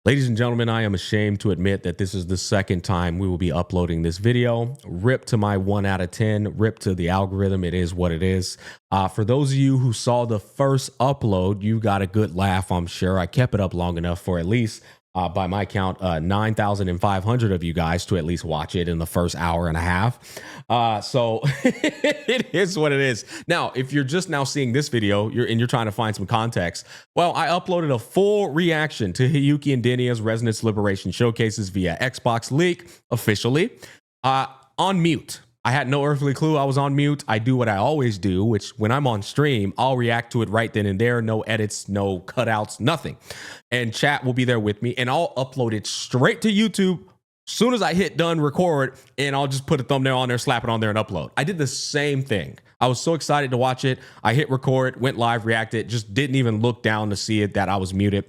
Ladies and gentlemen, I am ashamed to admit that this is the second time we will be uploading this video. Rip to my 1 out of 10, rip to the algorithm. It is what it is. For those of you who saw the first upload, you got a good laugh, I'm sure. I kept it up long enough for at least, by my count, 9,500 of you guys to at least watch it in the first hour and a half. So it is what it is. Now, if you're just now seeing this video you're trying to find some context, well, I uploaded a full reaction to Hiyuki Denia's Resonance Liberation Showcases via Xbox leak officially on mute. I had no earthly clue I was on mute. I do what I always do, which when I'm on stream, I'll react to it right then and there. No edits, no cutouts, nothing. And chat will be there with me, and I'll upload it straight to YouTube as soon as I hit done record, and I'll just put a thumbnail on there, slap it on there, and upload. I did the same thing. I was so excited to watch it. I hit record, went live, reacted, just didn't even look down to see it that I was muted.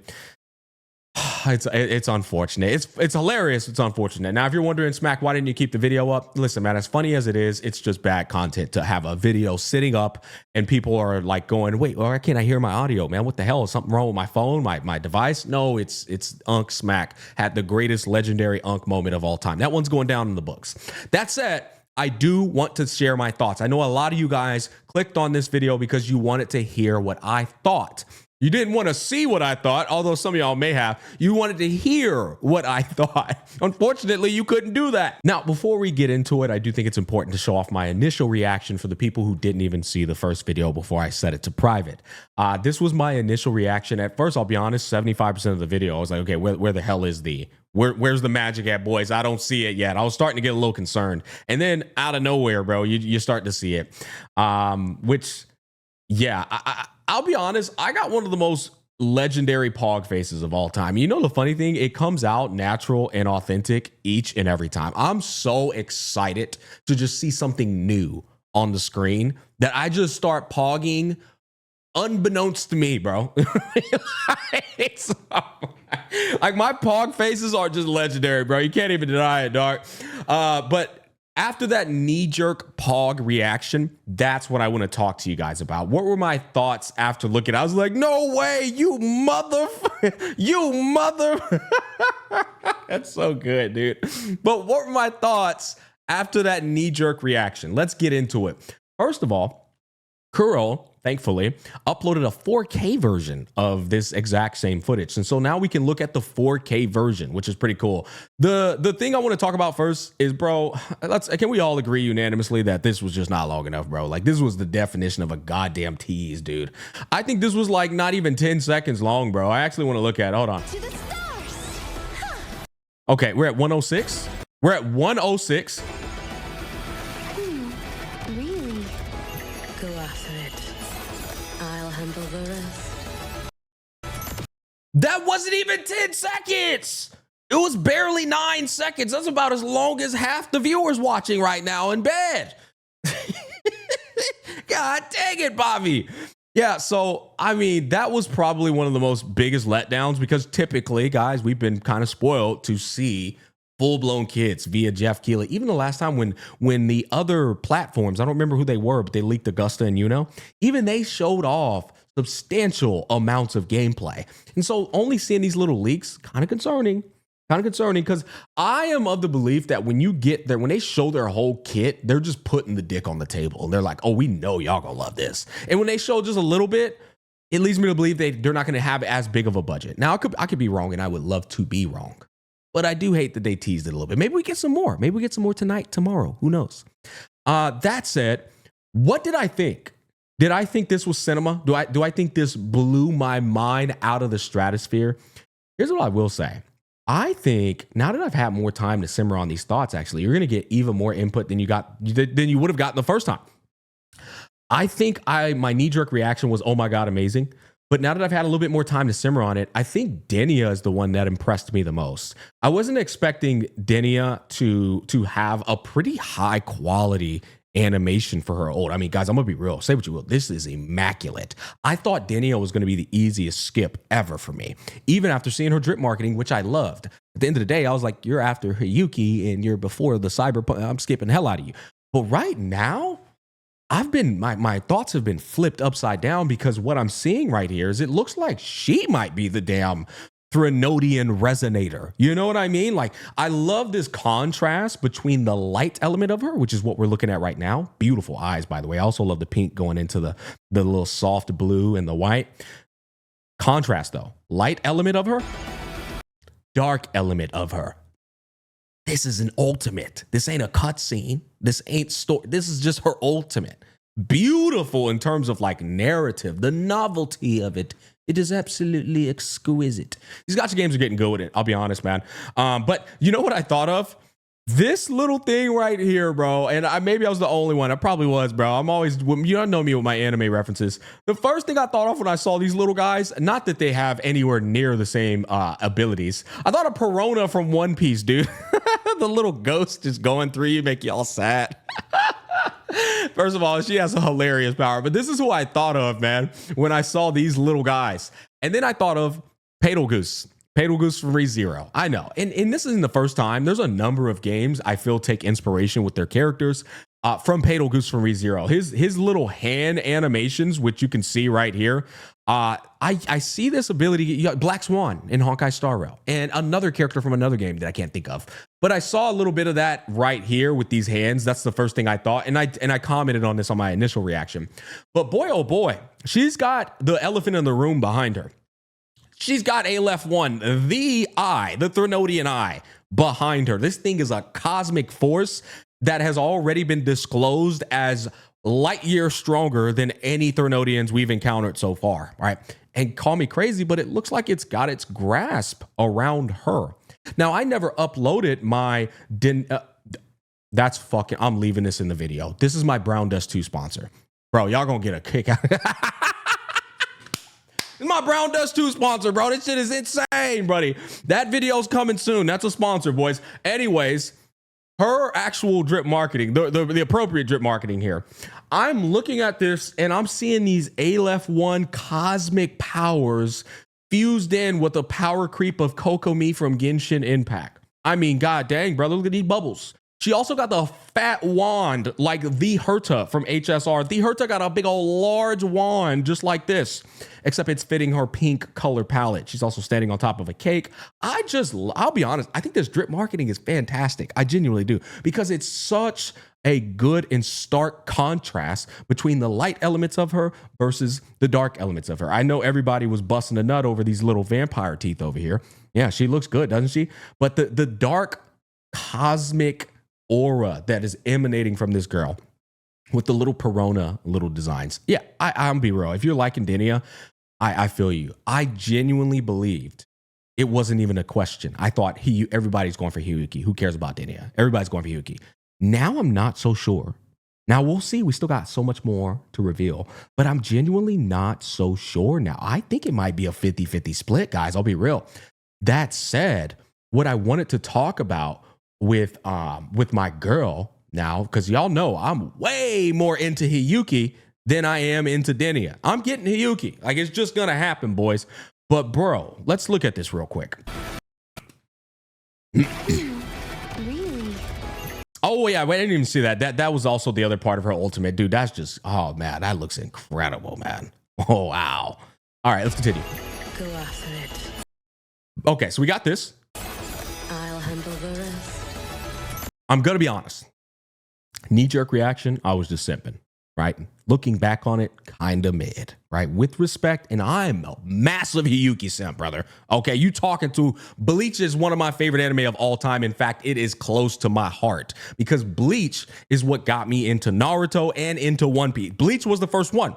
It's unfortunate. It's hilarious. It's unfortunate. Now, if you're wondering, Smack, why didn't you keep the video up? Listen, man, as funny as it is, it's just bad content to have a video sitting up and people are like going, wait, why can't I hear my audio, man? What the hell? Is something wrong with my phone, my device? No, it's Unk Smack had the greatest legendary Unk moment of all time. That one's going down in the books. That said, I do want to share my thoughts. I know a lot of you guys clicked on this video because you wanted to hear what I thought. You didn't want to see what I thought, although some of y'all may have. You wanted to hear what I thought. Unfortunately, you couldn't do that. Now, before we get into it, I do think it's important to show off my initial reaction for the people who didn't even see the first video before I set it to private. This was my initial reaction. At first, I'll be honest, 75% of the video, I was like, okay, where the hell is where's the magic at, boys? I don't see it yet. I was starting to get a little concerned. And then out of nowhere, bro, you start to see it. Which, yeah, I'll be honest, I got one of the most legendary pog faces of all time. You know the funny thing? It comes out natural and authentic each and every time. I'm so excited to just see something new on the screen that I just start pogging unbeknownst to me, bro. Like my pog faces are just legendary, bro. You can't even deny it, dog. But after that knee-jerk pog reaction, that's what I want to talk to you guys about. What were my thoughts after looking? I was like, no way, you mother. That's so good, dude. But what were my thoughts after that knee-jerk reaction? Let's get into it. First of all, Kuro, thankfully, uploaded a 4K version of this exact same footage. And so now we can look at the 4K version, which is pretty cool. The thing I want to talk about first is, bro, can we all agree unanimously that this was just not long enough, bro? Like, this was the definition of a goddamn tease, dude. I think this was like not even 10 seconds long, bro. I actually want to look at it. Hold on. To the stars. Huh. Okay, we're at 106. We're at 106. Really? Go after it. I'll handle the rest. That wasn't even 10 seconds. It was barely 9 seconds. That's about as long as half the viewers watching right now in bed. God dang it, Bobby. Yeah, so, I mean, that was probably one of the most biggest letdowns because typically, guys, we've been kind of spoiled to see full-blown kids via Jeff Keighley. Even the last time when the other platforms, I don't remember who they were, but they leaked Augusta and even they showed off substantial amounts of gameplay. And so only seeing these little leaks, kind of concerning because I am of the belief that when you get there, when they show their whole kit, they're just putting the dick on the table. And they're like, oh, we know y'all gonna love this. And when they show just a little bit, it leads me to believe they're not gonna have as big of a budget. Now, I could be wrong, and I would love to be wrong. But I do hate that they teased it a little bit. Maybe we get some more. Maybe we get some more tonight, tomorrow. Who knows? That said, what did I think? Did I think this was cinema? Do I think this blew my mind out of the stratosphere? Here's what I will say. I think now that I've had more time to simmer on these thoughts, actually, you're going to get even more input than you would have gotten the first time. I think my knee-jerk reaction was, oh my God, amazing. But now that I've had a little bit more time to simmer on it, I think Denia is the one that impressed me the most. I wasn't expecting Denia to have a pretty high quality animation for her old. I mean, guys, I'm gonna be real. Say what you will. This is immaculate. I thought Denia was gonna be the easiest skip ever for me, even after seeing her drip marketing, which I loved. At the end of the day, I was like, you're after Hiyuki and you're before the cyberpunk. I'm skipping the hell out of you. But right now, my thoughts have been flipped upside down because what I'm seeing right here is it looks like she might be the damn Threnodian resonator. You know what I mean? Like, I love this contrast between the light element of her, which is what we're looking at right now. Beautiful eyes, by the way. I also love the pink going into the little soft blue and the white. Contrast, though. Light element of her, dark element of her. This is an ultimate. This ain't a cutscene. This ain't story. This is just her ultimate. Beautiful in terms of like narrative, the novelty of it. It is absolutely exquisite. These gacha games are getting good with it. I'll be honest, man. But you know what I thought of? This little thing right here, bro. And maybe I was the only one. I probably was, bro. I'm always, you don't know me with my anime references. The first thing I thought of when I saw these little guys, not that they have anywhere near the same abilities. I thought of Perona from One Piece, dude. The little ghost just going through you, make you all sad. First of all, she has a hilarious power, but this is who I thought of, man, when I saw these little guys. And then I thought of Betelgeuse from ReZero. I know. And this isn't the first time. There's a number of games I feel take inspiration with their characters from Betelgeuse from ReZero. His little hand animations, which you can see right here. I see this ability, Black Swan in Honkai Star Rail, and another character from another game that I can't think of. But I saw a little bit of that right here with these hands. That's the first thing I thought. And I commented on this on my initial reaction. But boy, oh boy, she's got the elephant in the room behind her. She's got Aleph 1, the eye, the Threnodian eye behind her. This thing is a cosmic force that has already been disclosed as light years stronger than any Threnodians we've encountered so far, right? And call me crazy, but it looks like it's got its grasp around her. Now, I never uploaded my... that's fucking... I'm leaving this in the video. This is my Brown Dust 2 sponsor. Bro, y'all gonna get a kick out of it. It's my Brown Dust 2 sponsor, bro. This shit is insane, buddy. That video's coming soon. That's a sponsor, boys. Anyways, her actual drip marketing, the appropriate drip marketing here. I'm looking at this and I'm seeing these Aleph 1 cosmic powers fused in with the power creep of Kokomi from Genshin Impact. I mean, god dang, brother, look at these bubbles. She also got the fat wand like the Herta from HSR. The Herta got a big old large wand just like this, except it's fitting her pink color palette. She's also standing on top of a cake. I'll be honest, I think this drip marketing is fantastic. I genuinely do, because it's such a good and stark contrast between the light elements of her versus the dark elements of her. I know everybody was busting a nut over these little vampire teeth over here. Yeah, she looks good, doesn't she? But the dark cosmic aura that is emanating from this girl with the little Perona little designs. Yeah, I'm be real. If you're liking Denia, I feel you. I genuinely believed it wasn't even a question. I thought everybody's going for Hiyuki. Who cares about Denia? Everybody's going for Hiyuki. Now I'm not so sure. Now we'll see. We still got so much more to reveal, but I'm genuinely not so sure now. I think it might be a 50-50 split, guys. I'll be real. That said, what I wanted to talk about with my girl now, because y'all know I'm way more into Hiyuki than I am into Denia. I'm getting Hiyuki. Like, it's just gonna happen, boys. But bro, let's look at this real quick. Really? Oh yeah, wait, I didn't even see that. That was also the other part of her ultimate. Dude, that's just, oh man, that looks incredible, man. Oh wow. All right, let's continue. Go after it. Okay, so we got this. I'll handle the rest. I'm going to be honest. Knee-jerk reaction, I was just simping, right? Looking back on it, kind of mid, right? With respect, and I'm a massive Hiyuki simp, brother. Okay, you talking to... Bleach is one of my favorite anime of all time. In fact, it is close to my heart because Bleach is what got me into Naruto and into One Piece. Bleach was the first one.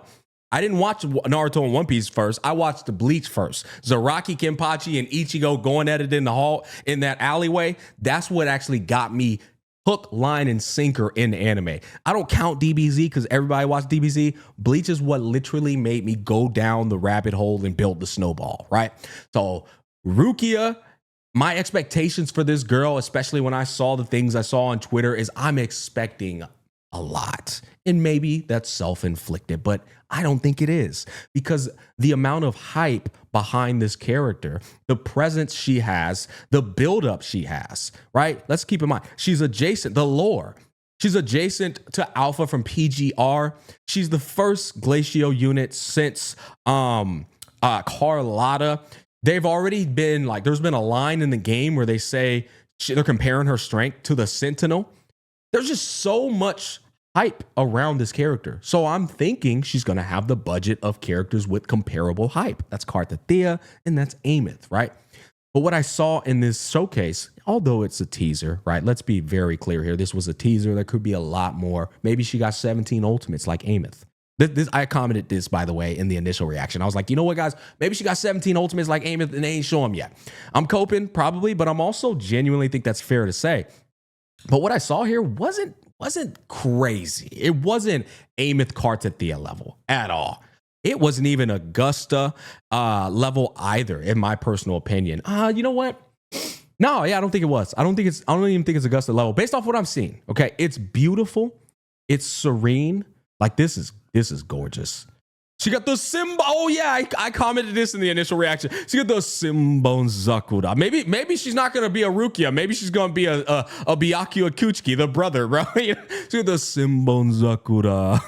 I didn't watch Naruto and One Piece first. I watched the Bleach first. Zaraki, Kenpachi, and Ichigo going at it in the hall, in that alleyway. That's what actually got me hook, line, and sinker in anime. I don't count DBZ because everybody watched DBZ. Bleach is what literally made me go down the rabbit hole and build the snowball, right? So Rukia, my expectations for this girl, especially when I saw the things I saw on Twitter, is I'm expecting a lot. And maybe that's self-inflicted, but I don't think it is, because the amount of hype behind this character, the presence she has, the buildup she has, right? Let's keep in mind, she's adjacent, the lore. She's adjacent to Alpha from PGR. She's the first Glacio unit since Carlotta. They've already been like, there's been a line in the game where they say they're comparing her strength to the Sentinel. There's just so much hype around this character. So I'm thinking she's going to have the budget of characters with comparable hype. That's Kartathea and that's Amith, right? But what I saw in this showcase, although it's a teaser, right? Let's be very clear here. This was a teaser. There could be a lot more. Maybe she got 17 ultimates like Amith. I commented this, by the way, in the initial reaction. I was like, you know what, guys? Maybe she got 17 ultimates like Amith and they ain't show them yet. I'm coping, probably, but I'm also genuinely think that's fair to say. But what I saw here wasn't crazy. It wasn't Amith Kartathea level at all. It wasn't even Augusta level either, in my personal opinion. You know what? No, yeah, I don't think it was. I don't even think it's Augusta level based off what I'm seeing. Okay, it's beautiful. It's serene. Like this is gorgeous. She got the Simba. Oh yeah, I commented this in the initial reaction. She got the Simbon Zakura. Maybe she's not gonna be a Rukia. Maybe she's gonna be a Byakuya Kuchiki, the brother, bro. She got the Simbon Zakura.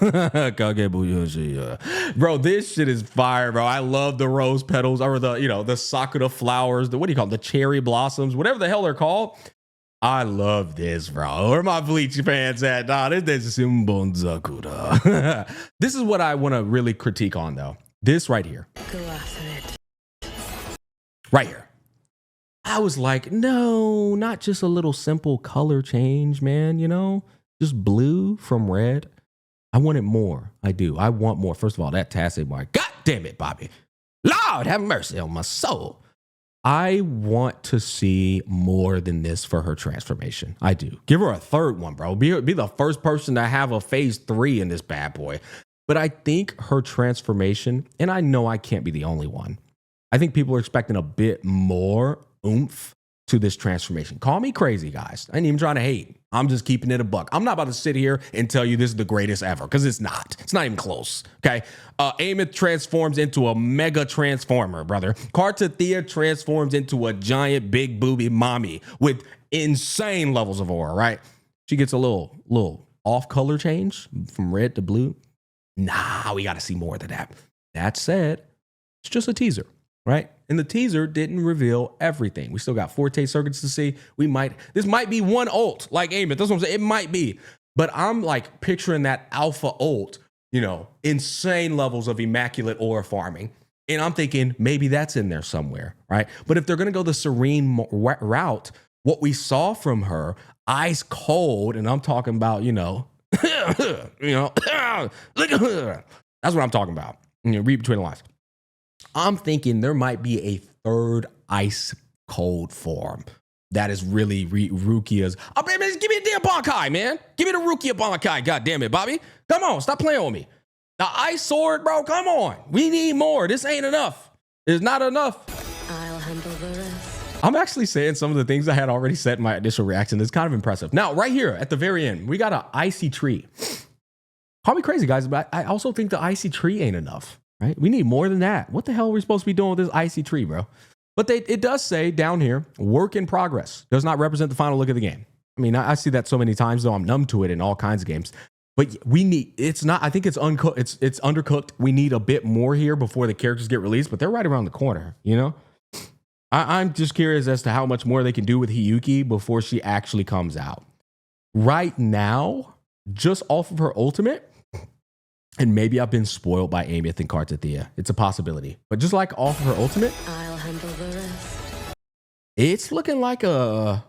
Bro, this shit is fire, bro. I love the rose petals or the Sakura flowers. What do you call them? The cherry blossoms, whatever the hell they're called. I love this, bro. Where my Bleach fans at? Nah, this is Simbon Zakura. This is what I want to really critique on, though. This right here. Go after it. Right here. I was like, no, not just a little simple color change, man. Just blue from red. I wanted more. I do. I want more. First of all, that Tassy mark. God damn it, Bobby. Lord, have mercy on my soul. I want to see more than this for her transformation. I do. Give her a third one, bro. Be the first person to have a phase 3 in this bad boy. But I think her transformation, and I know I can't be the only one. I think people are expecting a bit more oomph to this transformation. Call me crazy, guys. I ain't even trying to hate. I'm just keeping it a buck. I'm not about to sit here and tell you this is the greatest ever, because it's not. It's not even close, okay? Amith transforms into a mega transformer, brother. Kartathea transforms into a giant big booby mommy with insane levels of aura, right? She gets a little off color change from red to blue. Nah, we got to see more than that. That said, it's just a teaser, right? And the teaser didn't reveal everything. We still got Forte circuits to see. This might be one ult like Amith. That's what I'm saying. It might be. But I'm like picturing that alpha ult, insane levels of immaculate aura farming. And I'm thinking maybe that's in there somewhere, right? But if they're going to go the serene route, what we saw from her, ice cold, and I'm talking about, that's what I'm talking about. Read between the lines. I'm thinking there might be a third ice cold form that is really Rukia's. Oh, man, give me a damn Bankai, man. Give me the Rukia Bankai. God damn it, Bobby. Come on, stop playing with me. The ice sword, bro, come on. We need more. This ain't enough. It's not enough. I'll handle the rest. I'm actually saying some of the things I had already said in my initial reaction. It's kind of impressive. Now, right here at the very end, we got an icy tree. Call me crazy, guys, but I also think the icy tree ain't enough. Right? We need more than that. What the hell are we supposed to be doing with this icy tree, bro? But it does say down here, work in progress. Does not represent the final look of the game. I mean, I see that so many times, though I'm numb to it in all kinds of games. But I think it's uncooked. It's undercooked. We need a bit more here before the characters get released, but they're right around the corner, I'm just curious as to how much more they can do with Hiyuki before she actually comes out. Right now, just off of her ultimate, and maybe I've been spoiled by Amith and Kartathea. It's a possibility. But just like off of her ultimate, I'll handle the rest. It's looking like a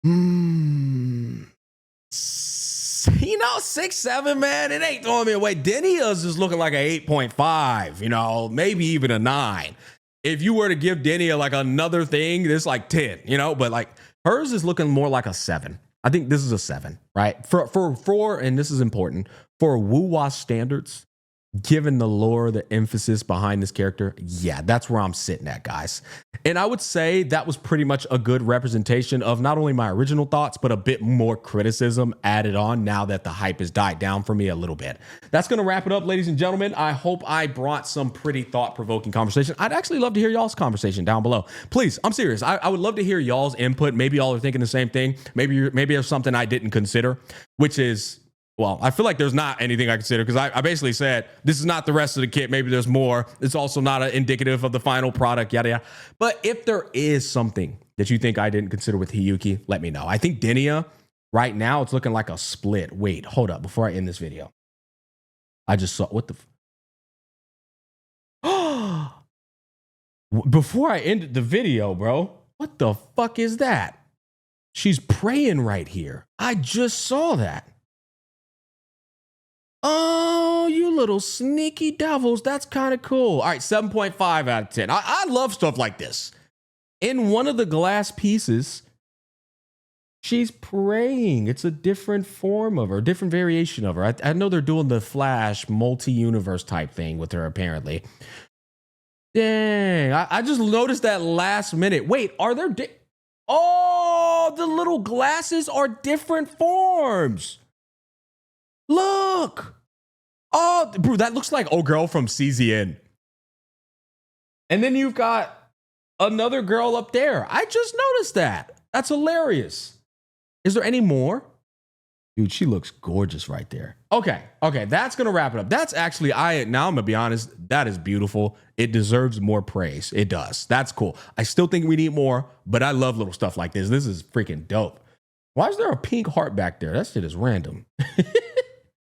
6-7, man. It ain't throwing me away. Denia's is looking like a 8.5, maybe even a 9. If you were to give Denia like another thing, it's like 10, but like hers is looking more like a 7. I think this is a 7, right? For and this is important, for wuwa standards, given the lore, the emphasis behind this character, yeah, that's where I'm sitting at, guys. And I would say that was pretty much a good representation of not only my original thoughts, but a bit more criticism added on now that the hype has died down for me a little bit. That's going to wrap it up, ladies and gentlemen. I hope I brought some pretty thought-provoking conversation. I'd actually love to hear y'all's conversation down below. Please, I'm serious. I would love to hear y'all's input. Maybe y'all are thinking the same thing. Maybe there's something I didn't consider, which is, well, I feel like there's not anything I consider because I basically said this is not the rest of the kit. Maybe there's more. It's also not indicative of the final product, yada, yada. But if there is something that you think I didn't consider with Hiyuki, let me know. I think Denia, right now, it's looking like a split. Wait, hold up. Before I end this video, I just saw, what the? Before I ended the video, bro, what the fuck is that? She's praying right here. I just saw that. Oh, you little sneaky devils. That's kind of cool. All right, 7.5 out of 10. I love stuff like this. In one of the glass pieces, she's praying. It's a different form of her, a different variation of her. I know they're doing the Flash multi-universe type thing with her, apparently. Dang, I just noticed that last minute. Wait, are there... Oh, the little glasses are different forms. Look. Oh, bro, that looks like old girl from CZN. And then you've got another girl up there. I just noticed that. That's hilarious. Is there any more? Dude, she looks gorgeous right there. Okay, that's gonna wrap it up. That's actually, now I'm gonna be honest, that is beautiful. It deserves more praise. It does. That's cool. I still think we need more, but I love little stuff like this. This is freaking dope. Why is there a pink heart back there? That shit is random.